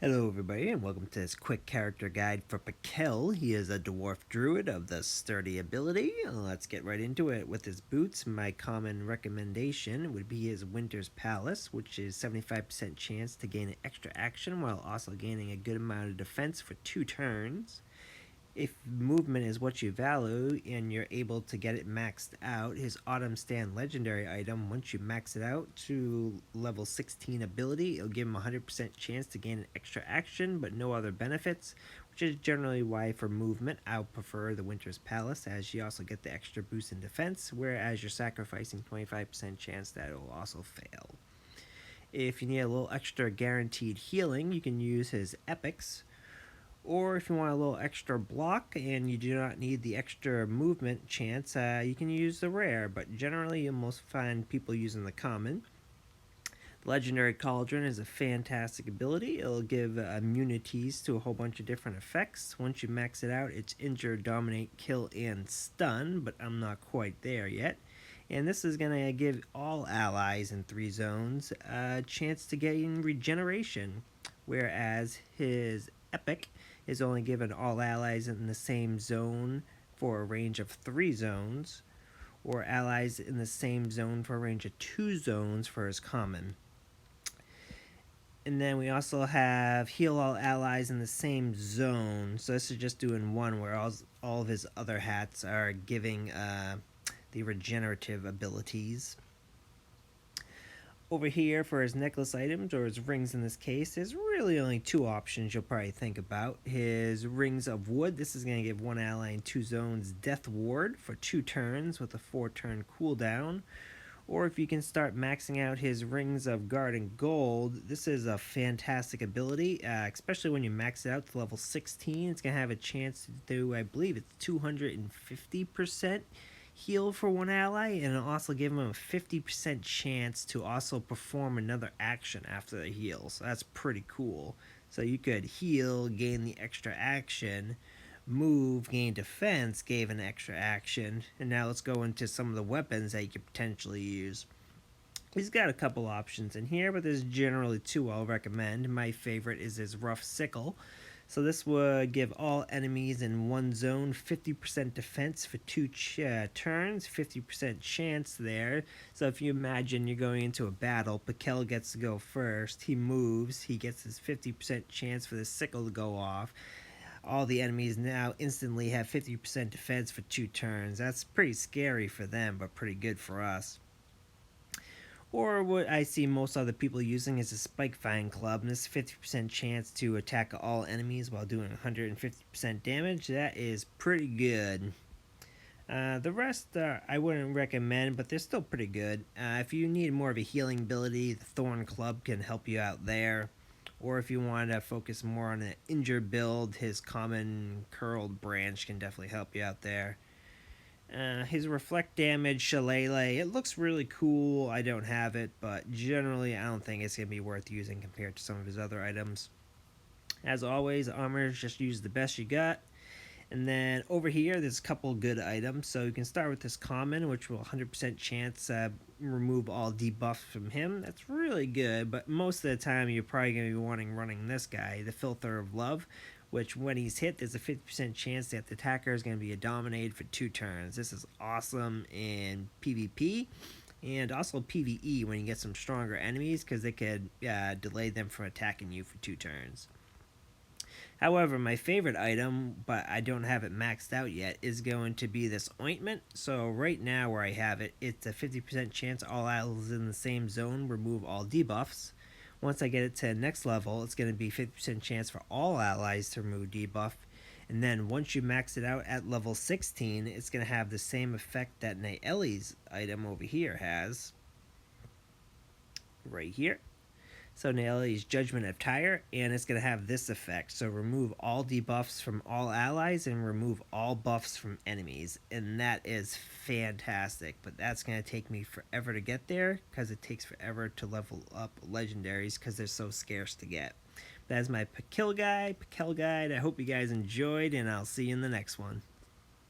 Hello everybody and welcome to this quick character guide for Pikel. He is a dwarf druid of the sturdy ability. Let's get right into it. With his boots, my common recommendation would be his Winter's Palace, which is 75% chance to gain an extra action while also gaining a good amount of defense for 2 turns. If movement is what you value and you're able to get it maxed out, his Autumn Stand legendary item, once you max it out to level 16 ability, it'll give him a 100% chance to gain an extra action but no other benefits, which is generally why for movement I would prefer the Winter's Palace, as you also get the extra boost in defense, whereas you're sacrificing 25% chance that it will also fail. If you need a little extra guaranteed healing, you can use his epics, or if you want a little extra block and you do not need the extra movement chance, you can use the rare, but generally you'll most find people using the common. The Legendary Cauldron is a fantastic ability. It'll give immunities to a whole bunch of different effects. Once you max it out, it's injure, dominate, kill, and stun, but I'm not quite there yet. And this is going to give all allies in 3 zones a chance to gain regeneration, whereas his epic is only given all allies in the same zone for a range of 3 zones, or allies in the same zone for a range of 2 zones for his common. And then we also have heal all allies in the same zone. So this is just doing one, where all of his other hats are giving the regenerative abilities. Over here for his necklace items, or his rings in this case, there's really only 2 options you'll probably think about. His Rings of Wood, this is going to give one ally in 2 zones Death Ward for 2 turns with a 4-turn cooldown. Or if you can start maxing out his Rings of Guard and Gold, this is a fantastic ability, especially when you max it out to level 16. It's going to have a chance to do, I believe it's 250% heal for one ally, and it'll also give them a 50% chance to also perform another action after the heal. So that's pretty cool. So you could heal, gain the extra action, move, gain defense, gave an extra action, and now let's go into some of the weapons that you could potentially use. He's got a couple options in here, but there's generally 2 I'll recommend. My favorite is his Rough Sickle. So this would give all enemies in one zone 50% defense for 2 turns, 50% chance there. So if you imagine you're going into a battle, Pikel gets to go first, he moves, he gets his 50% chance for the sickle to go off. All the enemies now instantly have 50% defense for 2 turns. That's pretty scary for them, but pretty good for us. Or what I see most other people using is a Thorn Club, and this 50% chance to attack all enemies while doing 150% damage. That is pretty good. The rest I wouldn't recommend, but they're still pretty good. If you need more of a healing ability, the Thorn Club can help you out there. Or if you want to focus more on an injured build, his Common Curled Branch can definitely help you out there. His Reflect Damage Shillelagh, it looks really cool. I don't have it, but generally I don't think it's going to be worth using compared to some of his other items. As always, armors, just use the best you got. And then over here, there's a couple good items. So you can start with this common, which will 100% chance remove all debuffs from him. That's really good, but most of the time you're probably going to be running this guy, the Filter of Love, which when he's hit, there's a 50% chance that the attacker is going to be dominated for 2 turns. This is awesome in PvP and also PvE when you get some stronger enemies, because they could delay them from attacking you for 2 turns. However, my favorite item, but I don't have it maxed out yet, is going to be this Ointment. So right now where I have it, it's a 50% chance all allies in the same zone remove all debuffs. Once I get it to the next level, it's going to be 50% chance for all allies to remove debuff. And then once you max it out at level 16, it's going to have the same effect that Naeli's item over here has. Right here. So Naeli's Judgment of Tyre, and it's going to have this effect. So remove all debuffs from all allies and remove all buffs from enemies. And that is fantastic, but that's going to take me forever to get there, because it takes forever to level up legendaries because they're so scarce to get. That is my Pikel guide. I hope you guys enjoyed, and I'll see you in the next one.